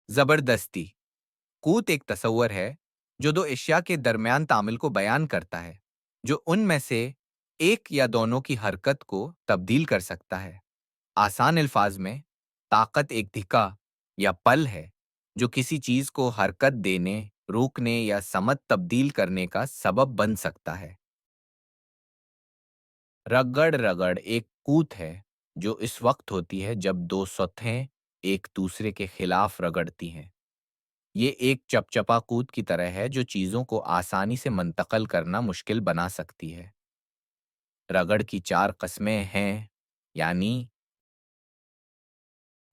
जबरदस्ती कूत एक तस्वर है जो दो अशिया के दरमियान तामिल को बयान करता है, जो उनमें से एक या दोनों की हरकत को तब्दील कर सकता है। आसान अल्फाज में, ताकत एक धिक्का या पल है जो किसी चीज को हरकत देने, रोकने या समत तब्दील करने का सबब बन सकता है। रगड़ रगड़ एक कूद है जो इस वक्त होती है जब दो सतहें एक दूसरे के खिलाफ रगड़ती हैं। ये एक चपचपा कूद की तरह है जो चीजों को आसानी से मुंतकल करना मुश्किल बना सकती है। रगड़ की चार कस्में हैं, यानी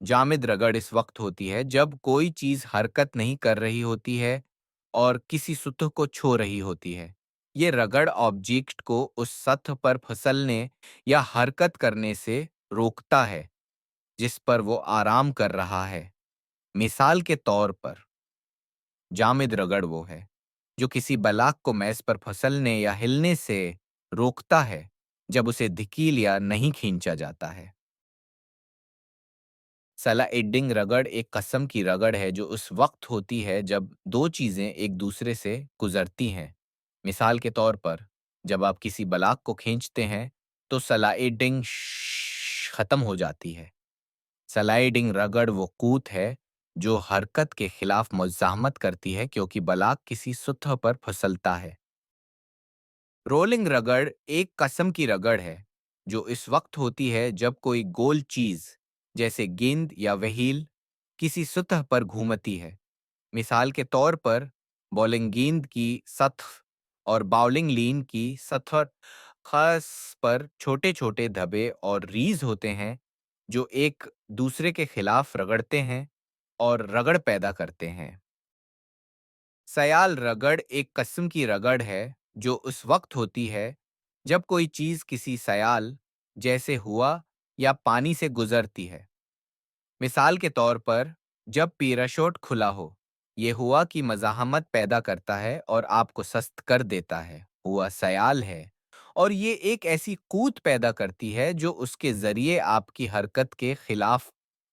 जामिद रगड़ इस वक्त होती है जब कोई चीज हरकत नहीं कर रही होती है और किसी सतह को छू रही होती है। ये रगड़ ऑब्जेक्ट को उस सतह पर फिसलने या हरकत करने से रोकता है जिस पर वो आराम कर रहा है। मिसाल के तौर पर, जामिद रगड़ वो है जो किसी बलाक को मेज पर फिसलने या हिलने से रोकता है जब उसे धकेल या नहीं खींचा जाता है। स्लाइडिंग रगड़ एक कसम की रगड़ है जो उस वक्त होती है जब दो चीजें एक दूसरे से गुजरती हैं। मिसाल के तौर पर, जब आप किसी ब्लॉक को खींचते हैं तो स्लाइडिंग खत्म हो जाती है। स्लाइडिंग रगड़ वो कूद है जो हरकत के खिलाफ मुज़ाहमत करती है क्योंकि ब्लॉक किसी सतह पर फिसलता है। रोलिंग रगड़ एक कसम की रगड़ है जो इस वक्त होती है जब कोई गोल चीज जैसे गेंद या व्हील किसी सतह पर घूमती है। मिसाल के तौर पर, बॉलिंग गेंद की सतह और बाउलिंग लीन की सतह खास पर छोटे छोटे धब्बे और रीज होते हैं जो एक दूसरे के खिलाफ रगड़ते हैं और रगड़ पैदा करते हैं। सयाल रगड़ एक किस्म की रगड़ है जो उस वक्त होती है जब कोई चीज किसी सयाल जैसे हुआ या पानी से गुजरती है। मिसाल के तौर पर, जब पैराशूट खुला हो, ये हुआ की मज़ाहमत पैदा करता है और आपको सस्त कर देता है। हुआ सयाल है और ये एक ऐसी कूद पैदा करती है जो उसके जरिए आपकी हरकत के खिलाफ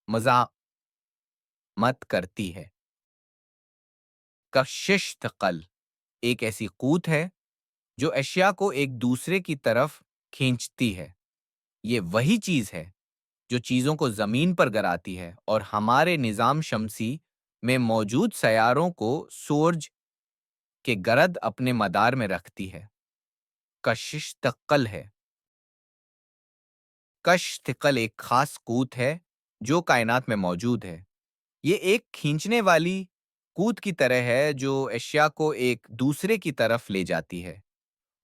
मज़ाहमत करती है। कशिश थकल एक ऐसी कूद है जो अशिया को एक दूसरे की तरफ खींचती है। ये वही चीज है जो चीजों को जमीन पर गिराती है और हमारे निजाम शमसी में मौजूद सैयारों को सूरज के गर्द अपने मदार में रखती है। कशिश तक्कल है। कश तिकल एक खास कूद है जो कायनात में मौजूद है। ये एक खींचने वाली कूद की तरह है जो एशिया को एक दूसरे की तरफ ले जाती है।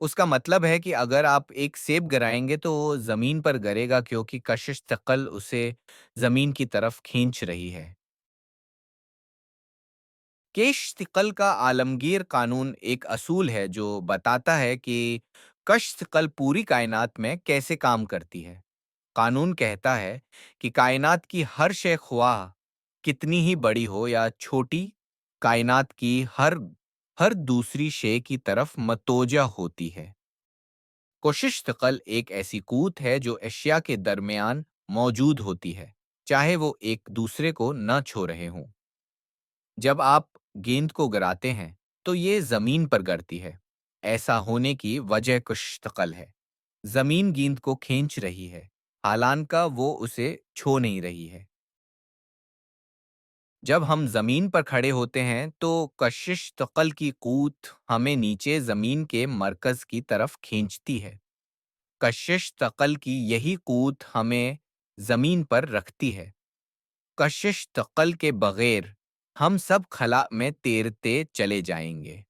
उसका मतलब है कि अगर आप एक सेब गिराएंगे तो वो जमीन पर गिरेगा क्योंकि कशिश तकल उसे जमीन की तरफ खींच रही है। केश तिकल का आलमगीर कानून एक असूल है जो बताता है कि कश तिकल पूरी कायनात में कैसे काम करती है। कानून कहता है कि कायनात की हर शय, ख्वाह कितनी ही बड़ी हो या छोटी, कायनात की हर हर दूसरी शय की तरफ मतोजा होती है। कोशिश तकल एक ऐसी कूद है जो एशिया के दरमियान मौजूद होती है, चाहे वो एक दूसरे को न छू रहे हों। जब आप गेंद को गिराते हैं तो ये जमीन पर गिरती है। ऐसा होने की वजह कुछ तकल है। जमीन गेंद को खींच रही है, हालांकि वो उसे छू नहीं रही है। जब हम जमीन पर खड़े होते हैं तो कशिश तकल की कूद हमें नीचे जमीन के मरकज की तरफ खींचती है। कशिश तकल की यही कूद हमें जमीन पर रखती है। कशिश तकल के बगैर हम सब खला में तैरते चले जाएंगे।